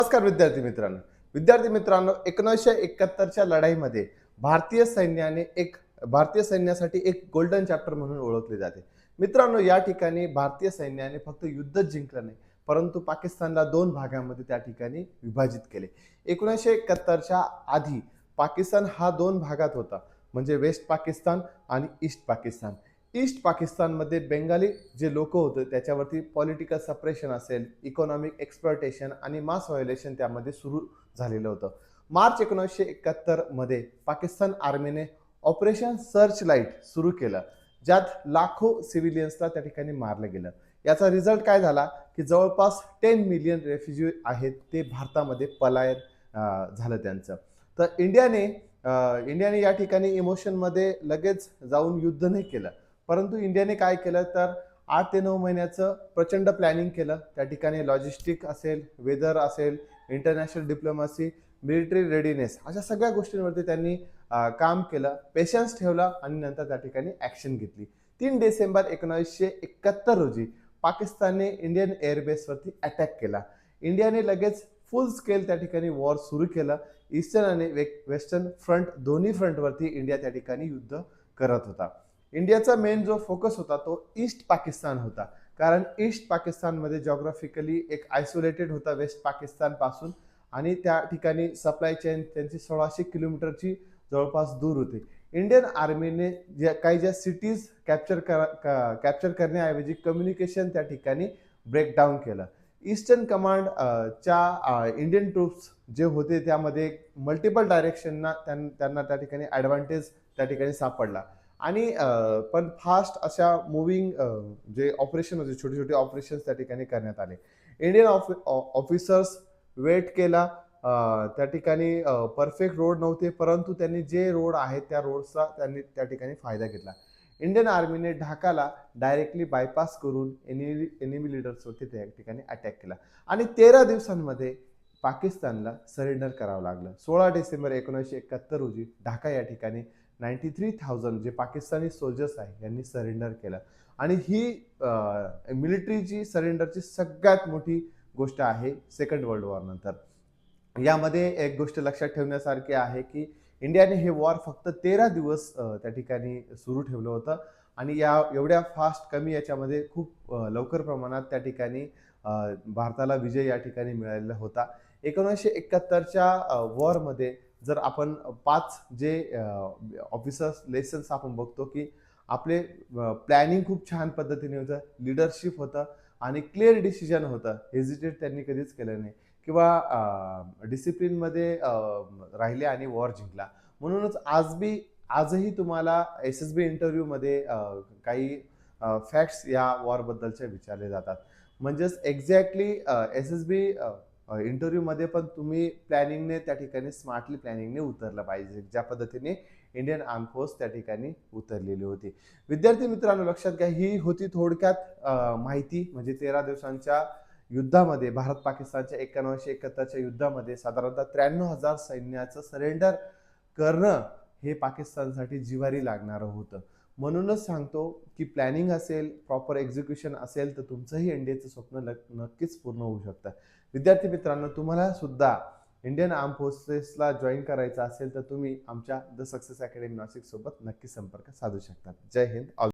नमस्कार विद्यार्थी मित्रांनो 1971च्या लढाईमध्ये भारतीय सैन्यासाठी एक गोल्डन चॅप्टर म्हणून ओळखले जाते. मित्रांनो, या ठिकाणी भारतीय सैन्याने फक्त युद्धच जिंकलं नाही, परंतु पाकिस्तानला दोन भागामध्ये त्या ठिकाणी विभाजित केले. 1971च्या आधी पाकिस्तान हा दोन भागात होता, म्हणजे वेस्ट पाकिस्तान आणि ईस्ट पाकिस्तान. ईस्ट पाकिस्तानमध्ये बेंगाली जे लोक होते त्याच्यावरती पॉलिटिकल सप्रेशन असेल, इकॉनॉमिक एक्सप्लॉयटेशन आणि मास व्हायोलेशन त्यामध्ये सुरू झालेलं होतं. मार्च 1971 मध्ये पाकिस्तान आर्मीने ऑपरेशन सर्च लाईट सुरू केलं, ज्यात लाखो सिव्हिलियन्सला त्या ठिकाणी मारलं गेलं. याचा रिझल्ट काय झाला की जवळपास 10 मिलियन रेफ्युजी आहेत ते भारतामध्ये पलायन झालं त्यांचं. तर इंडियाने या ठिकाणी इमोशनमध्ये लगेच जाऊन युद्ध नाही केलं, परंतु इंडियाने काय केलं तर 8 ते 9 महिन्याचं प्रचंड प्लॅनिंग केलं. त्या ठिकाणी लॉजिस्टिक असेल, वेदर असेल, इंटरनॅशनल डिप्लोमसी, मिलिटरी रेडीनेस अशा सगळ्या गोष्टींवरती त्यांनी काम केलं, पेशन्स ठेवला आणि नंतर त्या ठिकाणी ॲक्शन घेतली. 3 डिसेंबर 1971 रोजी पाकिस्तानने इंडियन एअरबेसवरती अटॅक केला. इंडियाने लगेच फुल स्केल त्या ठिकाणी वॉर सुरू केलं. ईस्टर्न आणि वेस्टर्न फ्रंट दोन्ही फ्रंटवरती इंडिया त्या ठिकाणी युद्ध करत होता. इंडियाचा मेन जो फोकस होता तो ईस्ट पाकिस्तान होता, कारण ईस्ट पाकिस्तानमध्ये जॉग्राफिकली एक आयसोलेटेड होता वेस्ट पाकिस्तान पासून, आणि त्या ठिकाणी सप्लाय चेन त्यांची 1600 किलोमीटरची जवळपास दूर होती. इंडियन आर्मीने ज्या सिटीज कॅप्चर करण्याऐवजी कम्युनिकेशन त्या ठिकाणी ब्रेकडाऊन केलं. ईस्टर्न कमांड च्या इंडियन ट्रूप्स जे होते त्यामध्ये मल्टिपल डायरेक्शनना त्यांना त्या ठिकाणी ॲडव्हान्टेज त्या ठिकाणी सापडला. आणि पण फास्ट अशा मुव्हिंग जे ऑपरेशन होते, छोटे छोटे ऑपरेशन्स त्या ठिकाणी करण्यात आले. इंडियन ऑफिसर्स वेट केला. त्या ठिकाणी परफेक्ट रोड नव्हते, परंतु त्यांनी जे रोड आहेत त्या रोडचा त्यांनी त्या ठिकाणी फायदा घेतला. इंडियन आर्मीने ढाकाला डायरेक्टली बायपास करून एनिमी लिडर्सवरती त्या ठिकाणी अटॅक केला आणि 13 दिवसांमध्ये पाकिस्तानला सरेंडर करावं लागलं. 16 डिसेंबर 1971 रोजी ढाका या ठिकाणी 93,000 जे पाकिस्तानी सोल्जर्स आहे यांनी सरेंडर केलं. आणि ही मिलिटरीची सरेंडरची सगळ्यात मोठी गोष्ट आहे सेकंड वर्ल्ड वॉर नंतर. यामध्ये एक गोष्ट लक्षात ठेवण्यासारखी आहे की इंडियाने हे वॉर फक्त 13 दिवस त्या ठिकाणी सुरू ठेवलं होतं, आणि या एवढ्या फास्ट कमी याच्यामध्ये खूप लवकर प्रमाणात त्या ठिकाणी भारताला विजय या ठिकाणी मिळालेला होता. 1971च्या वॉरमध्ये जर आपण 5 जे ऑफिसर्स लेसन्स आपण बघतो की आपले प्लॅनिंग खूप छान पद्धतीने होतं, लिडरशिप होतं आणि क्लिअर डिसिजन होतं. हेजिटेट त्यांनी कधीच केलं नाही किंवा डिसिप्लिनमध्ये राहिले आणि वॉर जिंकला. म्हणूनच आजही तुम्हाला एस-एस-बी इंटरव्ह्यूमध्ये काही फॅक्ट्स या वॉरबद्दलच्या विचारले जातात. म्हणजेच एक्झॅक्टली एस-एस-बी इंटरव्ह्यूमध्ये पण तुम्ही प्लॅनिंगने त्या ठिकाणी स्मार्टली प्लॅनिंगने उतरलं पाहिजे, ज्या पद्धतीने इंडियन आर्म फोर्स त्या ठिकाणी उतरलेली होती. विद्यार्थी मित्रांनो, लक्षात घ्या, ही होती थोडक्यात माहिती. म्हणजे 13 दिवसांच्या युद्धामध्ये भारत पाकिस्तानच्या 1971च्या युद्धामध्ये साधारणतः 93,000 सैन्याचं सरेंडर करणं हे पाकिस्तानसाठी जिव्हारी लागणारं होतं. म्हणूनच सांगतो की प्लॅनिंग असेल, प्रॉपर एक्झिक्युशन असेल तर तुमचंही इंडियाचं स्वप्न नक्कीच पूर्ण होऊ शकतं. विद्यार्थी मित्रांनो, तुम्हाला सुद्धा इंडियन आर्म फोर्सेसला जॉईन करायचं असेल तर तुम्ही आमच्या द सक्सेस अकॅडमी नाशिक सोबत नक्की संपर्क साधू शकता. जय हिंद.